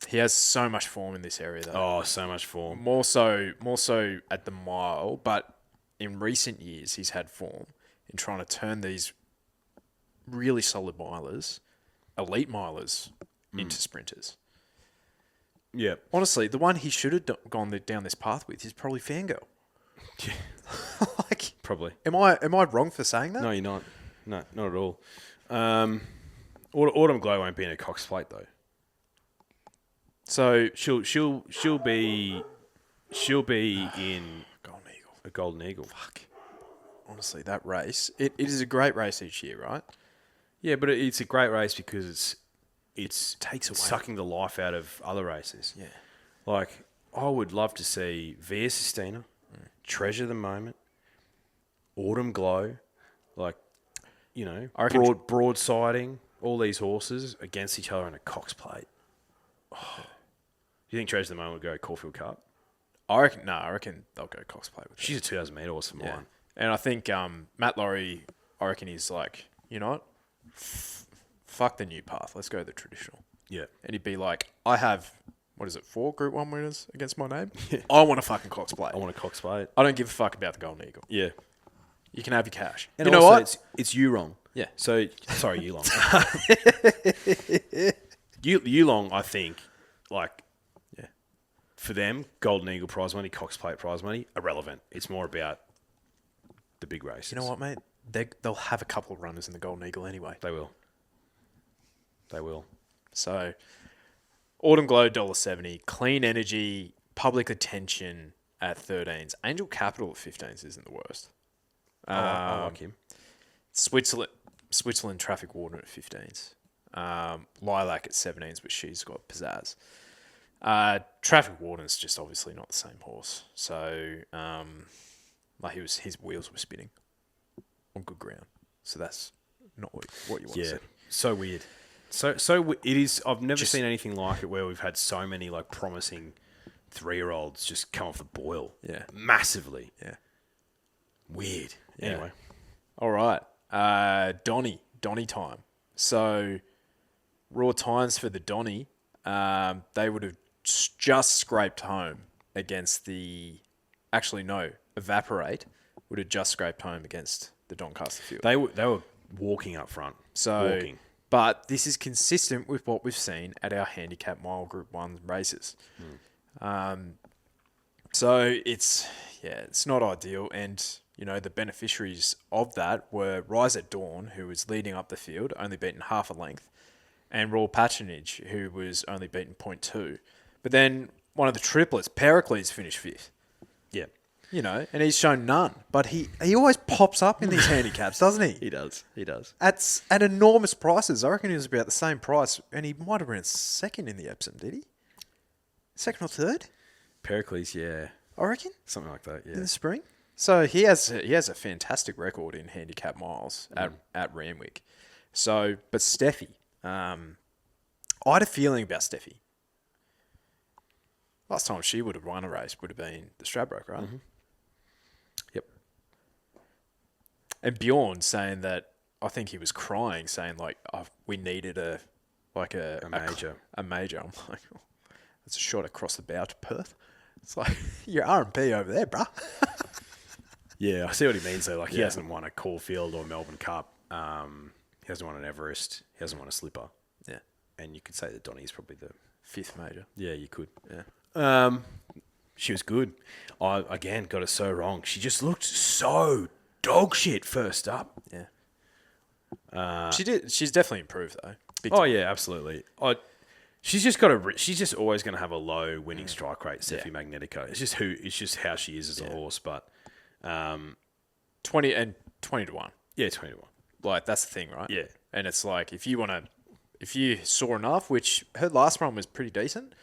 He has so much form in this area, though. Oh, so much form. More so at the mile, but in recent years, he's had form in trying to turn these really solid milers, elite milers, into sprinters. Yeah. Honestly, the one he should have gone down this path with is probably Fangirl. Yeah. Probably. Am I wrong for saying that? No, you're not. No, not at all. Autumn Glow won't be in a Cox Plate though. So she'll be in Golden Eagle. a Golden Eagle. Fuck. Honestly, that race, it is a great race each year, right? Yeah, but it's a great race because it takes away sucking the life out of other races. Yeah. Like, I would love to see Via Sistina, Treasure the Moment, Autumn Glow, I reckon broadsiding, all these horses against each other in a Cox Plate. Oh. Do you think Treasure the Moment would go Caulfield Cup? I reckon they'll go Cox Plate with her. She's a 2,000 metre horse for mine. And I think Matt Laurie, I reckon he's like, you know what? Fuck the new path. Let's go the traditional. Yeah. And he'd be like, I have, 4 Group 1 winners against my name? I want a fucking Cox Plate. I want a Cox Plate. I don't give a fuck about the Golden Eagle. Yeah. You can have your cash. And you know also, what? It's Yulong. Yeah. So, sorry, Yulong. Yulong, I think, for them, Golden Eagle prize money, Cox Plate prize money, irrelevant. It's more about the big races. You know what, mate? They'll have a couple of runners in the Golden Eagle anyway. They will. So, Autumn Glow, $1.70. Clean Energy, public attention at 13s. Angel Capital at 15s isn't the worst. I like him. Switzerland traffic warden at 15s. Lilac at 17s, but she's got pizzazz. Traffic warden's just obviously not the same horse. So, his wheels were spinning on good ground. So that's not what you want to see. So weird. So it is. I've never seen anything like it where we've had so many like promising 3-year-olds just come off the boil. Yeah. Massively. Yeah. Weird. Yeah. Anyway. All right. Donny time. So raw times for the Donny. They would have just scraped home against Evaporate would have just scraped home against the Doncaster field. They were walking up front. But this is consistent with what we've seen at our handicap mile Group 1 races. So it's not ideal. And, the beneficiaries of that were Rise at Dawn, who was leading up the field, only beaten half a length, and Royal Patronage, who was only beaten 0.2. But then one of the triplets, Pericles, finished 5th. Yeah. And he's shown none. But he always pops up in these handicaps, doesn't he? He does. At enormous prices. I reckon he was about the same price, and he might have been second in the Epsom, did he? Second or third? Pericles, yeah. I reckon. Something like that, yeah. In the spring. So he has a fantastic record in handicap miles at Randwick. So, but Steffi, I had a feeling about Steffi. Last time she would have won a race would have been the Stradbroke, right? Mm-hmm. Yep. And Bjorn saying that, I think he was crying, saying we needed a major. I'm like, oh, that's a shot across the bow to Perth. It's like, you're R&P over there, bruh. Yeah, I see what he means though. He hasn't won a Caulfield or Melbourne Cup. He hasn't won an Everest. He hasn't won a Slipper. Yeah. And you could say that Donny's probably the 5th major. Yeah, you could. Yeah. She was good. I, again, got it so wrong. She just looked so dog shit first up. Yeah. She's definitely improved though. Big Oh time. yeah, absolutely. She's just always going to have a low winning strike rate, Steffi Magnetico. It's just how she is as a horse. But 20 to 1. Yeah, 20 to 1. That's the thing, right? Yeah. And it's if you saw enough, which her last run was pretty decent,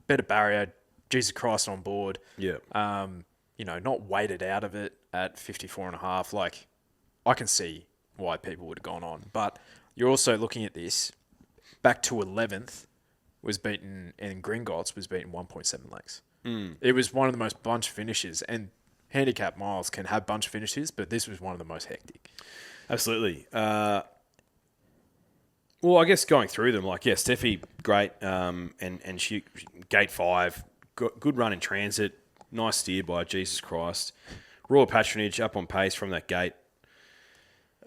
better barrier, Jesus Christ on board. Yeah. Not weighted out of it at 54.5. I can see why people would have gone on. But you're also looking at this, back to 11th, was beaten, and Gringotts was beaten 1.7 lengths. It was one of the most bunch finishes, and handicap miles can have bunch finishes, but this was one of the most hectic. Absolutely. Well, I guess going through them, Steffi, great, and she, gate 5, good run in transit, nice steer by Jesus Christ. Royal Patronage up on pace from that gate.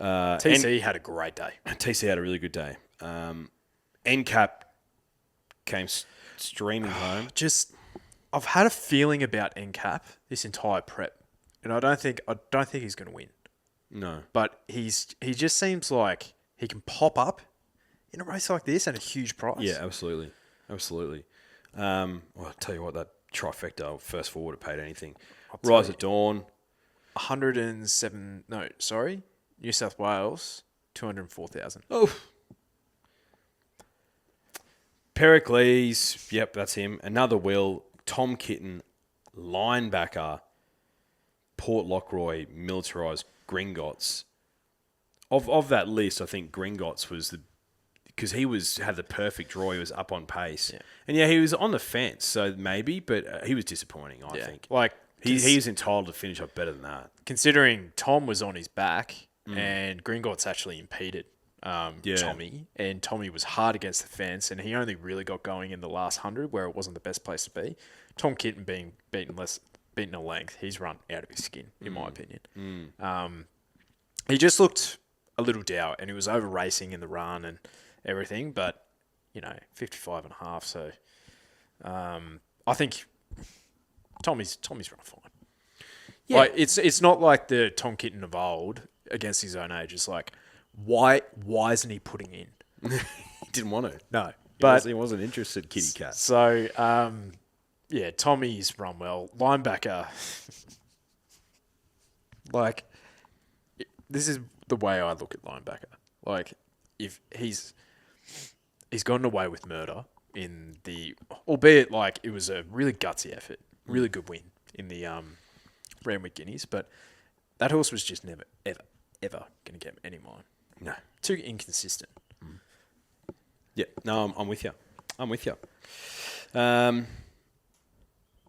TC had a great day. TC had a really good day. NCAP came streaming home. I've had a feeling about NCAP this entire prep, and I don't think he's going to win. No, but he just seems like he can pop up in a race like this at a huge price. Yeah, absolutely. I'll tell you what, that trifecta first forward paid anything. Rise at Dawn, 107. No, sorry, New South Wales, 204,000. Oh. Pericles, yep, that's him. Another Will, Tom Kitten, linebacker, Port Lockroy, militarised Gringotts. Of that list, I think Gringotts was because he had the perfect draw. He was up on pace, and he was on the fence. So maybe, but he was disappointing. I think he's entitled to finish up better than that. Considering Tom was on his back and Gringotts actually impeded Tommy, and Tommy was hard against the fence, and he only really got going in the last 100 where it wasn't the best place to be. Tom Kitten being beaten a length, he's run out of his skin, in my opinion. He just looked a little dour, and he was over racing in the run and everything, but 55.5. So I think Tommy's run fine. Yeah, it's not like the Tom Kitten of old against his own age. It's why isn't he putting in? He didn't want to. No, but he wasn't interested. Kitty cat. So Tommy's run well. Linebacker, this is the way I look at linebacker. Like, if he's gotten away with murder in the, albeit like it was a really gutsy effort, really good win in the Randwick Guineas, but that horse was just never, ever, ever going to get any mine. No. Too inconsistent. Yeah, no, I'm with you.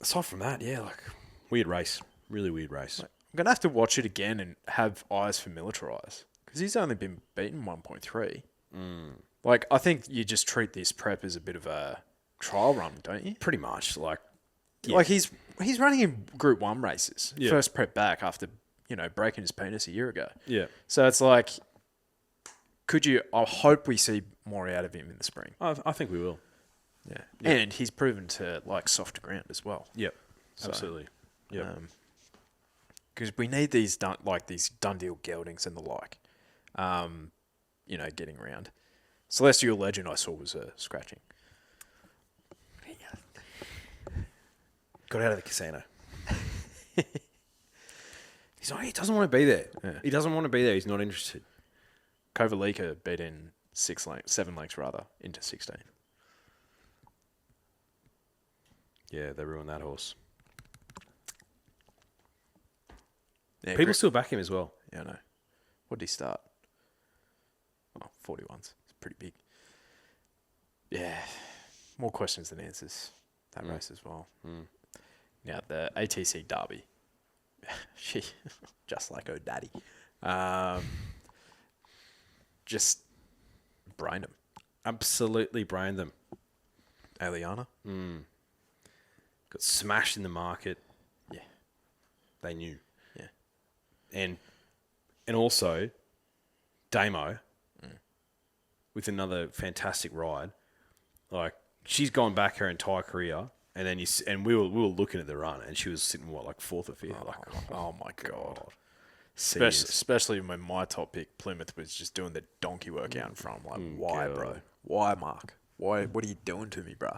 Aside from that, yeah, like, weird race. Really weird race. I'm going to have to watch it again and have eyes for Militarize, because he's only been beaten 1.3. Like, I think you just treat this prep as a bit of a trial run, don't you? Pretty much, like... Yeah. Like, he's running in Group 1 races. Yeah. First prep back after, breaking his penis a year ago. Yeah. So it's like, I hope we see more out of him in the spring. I think we will. Yeah. And he's proven to like softer ground as well. Yep. Absolutely. Yeah. Because we need these done deal geldings and the like, getting around. Celestial Legend I saw was scratching. Got out of the casino. He's like, he doesn't want to be there. Yeah. He doesn't want to be there. He's not interested. Kovalika beat in 7 lengths rather, into 16. Yeah, they ruined that horse. Yeah, People still back him as well. Yeah, I know. What did he start? Oh, 41s. It's pretty big. Yeah. More questions than answers. That race as well. Now, the ATC Derby. She, just like her daddy. Just brained him. Absolutely brained them. Aliana. Got smashed in the market. Yeah. They knew. Yeah. And also, Damo, with another fantastic ride. Like, she's gone back her entire career, and then we were looking at the run, and she was sitting like 4th or 5th. Oh my god. Serious. Especially when my top pick, Plymouth, was just doing the donkey work out in front. I'm like, why, God. bro? Why, Mark? Why? What are you doing to me, bro?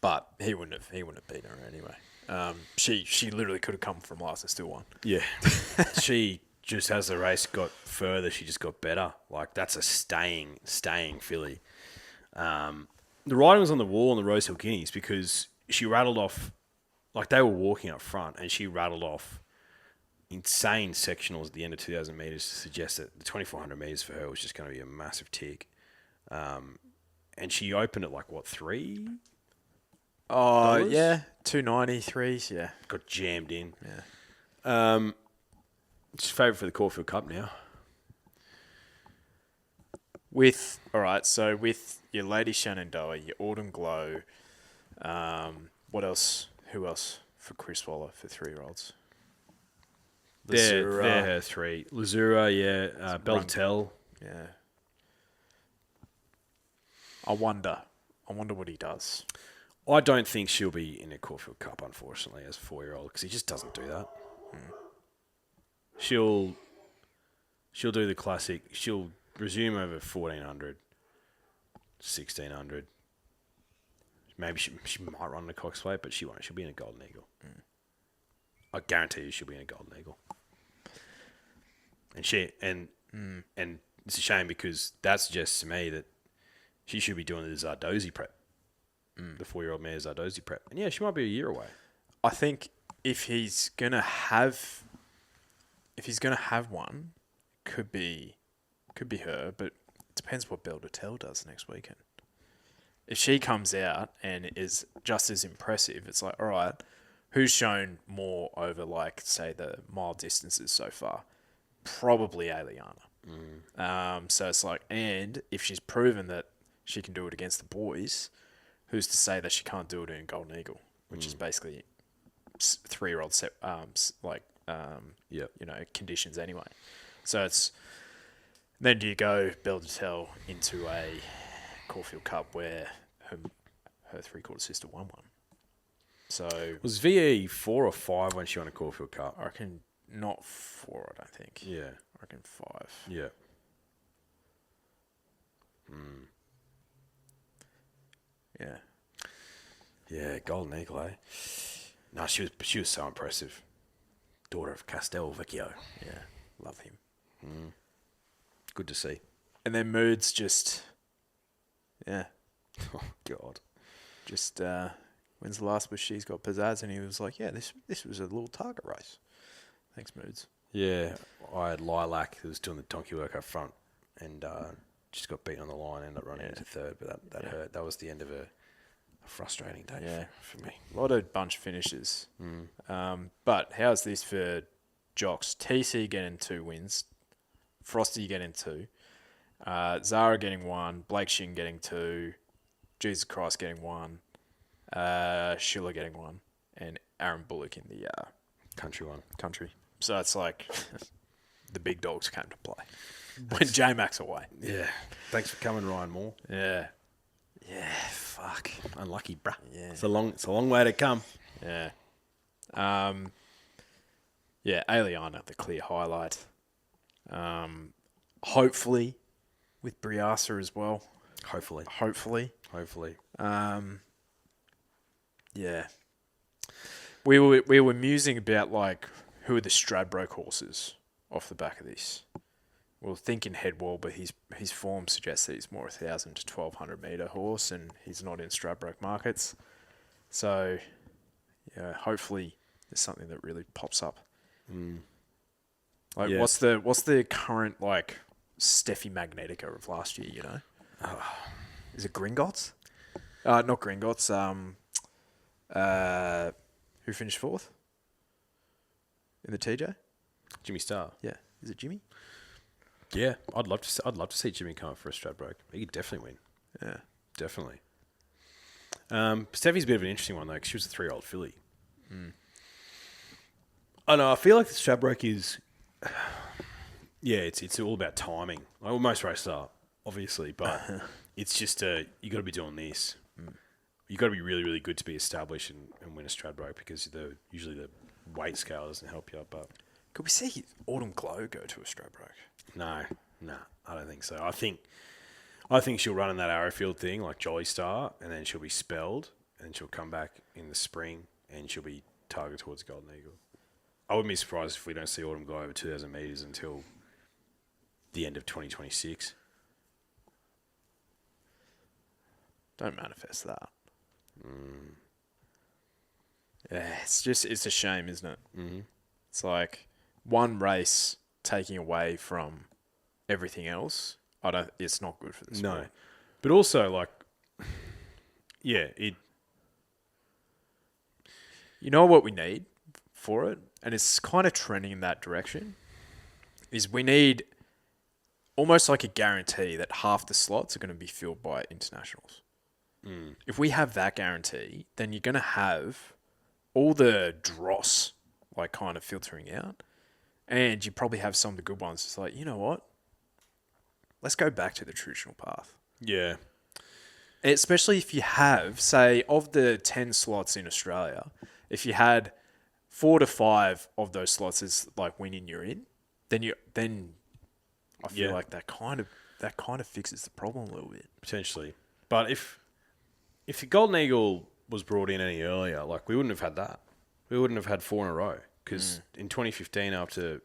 But he wouldn't have beaten her anyway. She literally could have come from last and still won. Yeah. She just, as the race got further, she just got better. Like, that's a staying filly. The riding was on the wall in the Rosehill Guineas because she rattled off, like, they were walking up front, and she rattled off insane sectionals at the end of 2,000 metres to suggest that the 2,400 metres for her was just going to be a massive tick. And she opened at, like, what, 3? Oh, yeah. 293, yeah. Got jammed in. Yeah. It's favourite for the Caulfield Cup now. With your Lady Shenandoah, your Autumn Glow, what else? Who else for Chris Waller for 3-year-olds? They're her 3. Lazura, yeah. Beltel. Yeah. I wonder what he does. I don't think she'll be in a Caulfield Cup, unfortunately, as a 4-year-old, because he just doesn't do that. She'll do the classic. She'll resume over 1,400, 1,600. Maybe she might run the Coxway, but she won't. She'll be in a Golden Eagle. I guarantee you she'll be in a Golden Eagle. And it's a shame because that suggests to me that she should be doing the Zardozi prep. The 4-year-old mare Zardozi prep. And yeah, she might be a year away. I think if he's gonna have one, could be her, but it depends what Belle Dutel does next weekend. If she comes out and is just as impressive, it's like, all right, who's shown more over, like, say, the mile distances so far? Probably Aliana. So it's like, and if she's proven that she can do it against the boys, who's to say that she can't do it in Golden Eagle, which is basically 3-year-old set, conditions anyway. So it's then do you go Belle Dutel into a Caulfield Cup where her 3-quarter sister won one. So Was VE 4 or 5 when she won a Caulfield Cup? I reckon not 4, I don't think. Yeah. I reckon 5. Yeah. Yeah. Yeah, Golden Eagle, eh? No, she was so impressive. Daughter of Castel Vecchio. Yeah. Love him. Good to see. And then Moods just, yeah. Oh, God. Just, when's the last she's got pizzazz? And he was like, yeah, this was a little target race. Thanks, Moods. Yeah, I had Lilac who was doing the donkey work up front and just got beaten on the line, ended up running into third, but that hurt. That was the end of a frustrating day for me. A lot of bunch finishes. But how's this for jocks? TC getting 2 wins, Frosty getting 2, Zara getting 1, Blake Shin getting 2, Jesus Christ getting 1, Schiller getting 1, and Aaron Bullock in the country one. Country. So it's like the big dogs came to play when J-Mac's away. Yeah. Thanks for coming, Ryan Moore. Yeah. Yeah, fuck. Unlucky, bruh. Yeah. It's a long way to come. Yeah. Yeah, Aliana, the clear highlight. Hopefully with Briasa as well. Hopefully. Yeah. We were musing about like who are the Stradbroke horses off the back of this. We were thinking Headwall, but his form suggests that he's more 1,000 to 1,200 metre horse, and he's not in Stradbroke markets. So, yeah, hopefully there's something that really pops up. Like, what's the current like Steffi Magnetica of last year? You know, is it Gringotts? Not Gringotts. Who finished 4th in the TJ? Jimmy Starr. Yeah, is it Jimmy? Yeah, I'd love to see Jimmy come up for a Stradbroke. He could definitely win. Yeah, definitely. Steffi's a bit of an interesting one though, because she was a 3-year-old filly. I know. I feel like the Stradbroke is, it's all about timing. Like, well, most races are, obviously, but it's just you got to be doing this. You got to be really, really good to be established and win a Stradbroke, because usually the weight scale doesn't help you. But could we see Autumn Glow go to a Stradbroke? No, I don't think so. I think she'll run in that Arrowfield thing like Jolly Star, and then she'll be spelled, and she'll come back in the spring, and she'll be targeted towards Golden Eagle. I wouldn't be surprised if we don't see Autumn go over 2,000 metres until the end of 2026. Don't manifest that. Yeah, it's a shame, isn't it? Mm-hmm. It's like one race taking away from everything else. It's not good for the sport. No, but also like, you know what we need for it, and it's kind of trending in that direction, is we need almost like a guarantee that half the slots are going to be filled by internationals. If we have that guarantee, then you're going to have all the dross like kind of filtering out, and you probably have some of the good ones. It's like, you know what? Let's go back to the traditional path. Yeah. Especially if you have, say, of the 10 slots in Australia, if you had 4 to 5 of those slots as like winning you're in, then I feel like that kind of fixes the problem a little bit. Potentially. But if the Golden Eagle was brought in any earlier, like, we wouldn't have had that. We wouldn't have had 4 in a row. Because in 2015, after,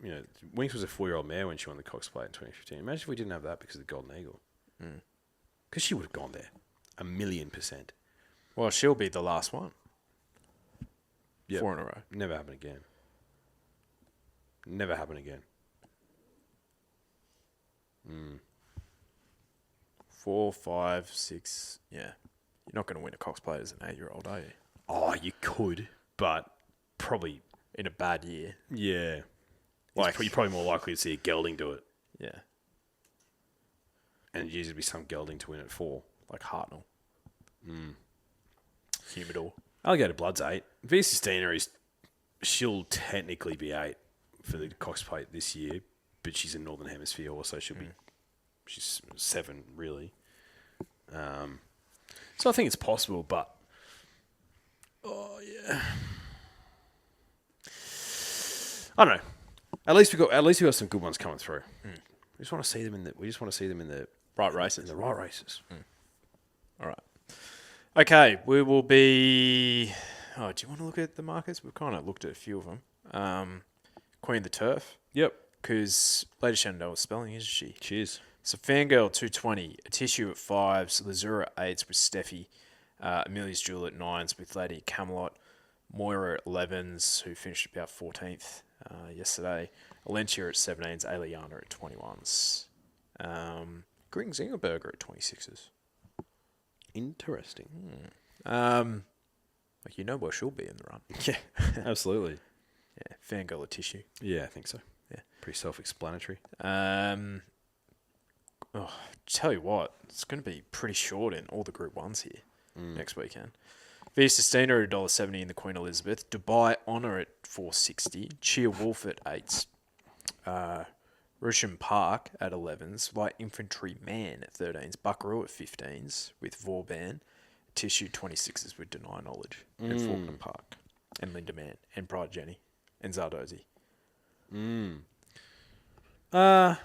Winx was a 4-year-old mare when she won the Cox Plate in 2015. Imagine if we didn't have that because of the Golden Eagle. Because she would have gone there 1,000,000%. Well, she'll be the last one. Yep. 4 in a row. Never happen again. Never happen again. 4, 5, 6. Yeah. You're not going to win a Cox Plate as an 8-year-old, are you? Oh, you could, but probably in a bad year. Yeah. Like, you're probably more likely to see a gelding do it. Yeah. And it'd usually be some gelding to win at 4. Like Hartnell. Humidor. Alligator Blood's 8. V Sistina she'll technically be 8 for the Cox Plate this year, but she's a Northern Hemisphere horse, so she's 7, really. So I think it's possible, but I don't know. At least we got some good ones coming through. We just want to see them in the right races. In the right races. All right. Okay, we will be. Oh, do you want to look at the markets? We've kind of looked at a few of them. Queen of the Turf. Yep. because Lady Shenandoah spelling, isn't she? Cheers. So Fangirl 220, a tissue at 5s, Lazura 8s with Steffi, Amelia's Jewel at 9s with Lady Camelot, Moira at 11s, who finished about 14th yesterday, Alentia at 17s, Aliana at 21s, Gring Zingerberger at 26s. Interesting. Like, you know where she'll be in the run. Yeah, absolutely. Yeah, Fangirl a tissue. Yeah, I think so. Yeah. Pretty self-explanatory. Tell you what, it's going to be pretty short in all the Group 1s here next weekend. Via Sustina at $1.70 in the Queen Elizabeth. Dubai Honour at $4.60. Cheer Wolf at 8s. Rusham Park at 11s. Light Infantry Man at 13s. Buckaroo at 15s with Vauban. Tissue 26s with Deny Knowledge. And Faulkner Park. And Linda Man. And Pride Jenny. And Zardozi. Dubai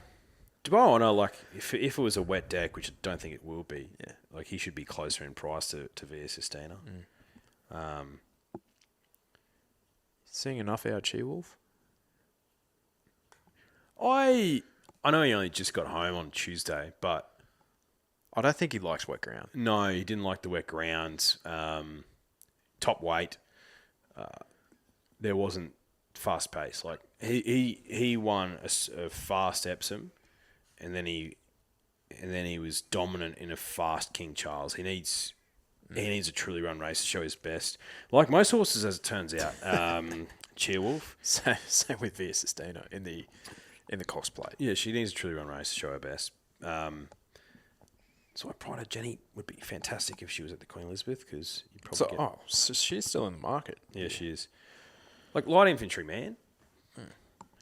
Honour, like, if it was a wet deck, which I don't think it will be, like, he should be closer in price to Via Sustina. Seeing enough out Cheer Wolf? I know he only just got home on Tuesday, but I don't think he likes wet ground. no, he didn't like the wet ground. Top weight. There wasn't fast pace. Like, he won a fast Epsom, and then he was dominant in a fast King Charles. He needs a truly run race to show his best. Like most horses, as it turns out. Cheerwolf. Same with Via Sustina in the Cox Plate. Yeah, she needs a truly run race to show her best. So I Pride Jenny would be fantastic if she was at the Queen Elizabeth, because you probably so she's still in the market. Yeah, she is. Like Light Infantry Man,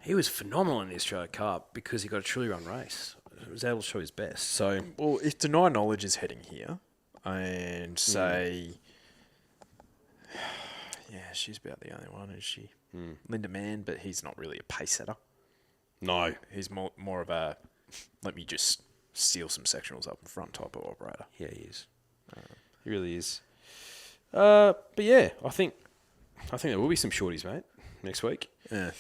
he was phenomenal in the Australia Cup because he got a truly run race. He was able to show his best. So, well, if Deny Knowledge is heading here, and say, she's about the only one, is she? Linda Man, but he's not really a pace setter. no, He's more of a let me just steal some sectionals up in front type of operator. yeah, he is. He really is. But yeah, I think there will be some shorties, mate, next week. Yeah.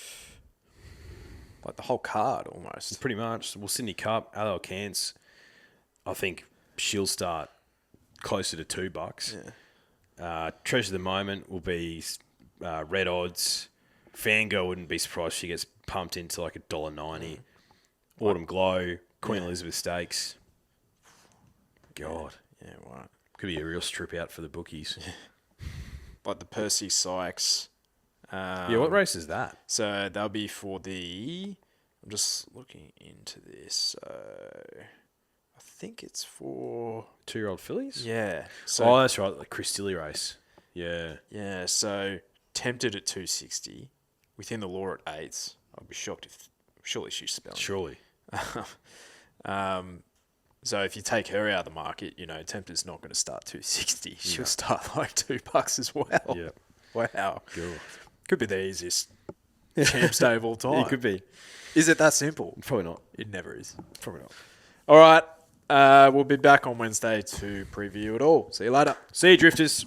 Like the whole card almost. Pretty much. Well, Sydney Cup, LL Cairns, I think she'll start closer to $2. Yeah. Treasure of the Moment will be red odds. Fangirl wouldn't be surprised if she gets pumped into like $1.90. Autumn Glow, Queen Elizabeth Stakes. God. Yeah, right. Could be a real strip out for the bookies. Like the Percy Sykes. What race is that? So they'll be for the... I'm just looking into this. I think it's for... 2-year-old fillies? Yeah. So, that's right. The Chris Tilley race. Yeah. Yeah, so tempted at 260. Within the law at 8s. I'd be shocked if... Surely she's spelling. Surely. So if you take her out of the market, Tempter's not going to start 260. She'll start like $2 as well. Yeah. Wow. Cool. Could be the easiest champs day of all time. It could be. Is it that simple? Probably not. It never is. Probably not. All right. We'll be back on Wednesday to preview it all. See you later. See you, Drifters.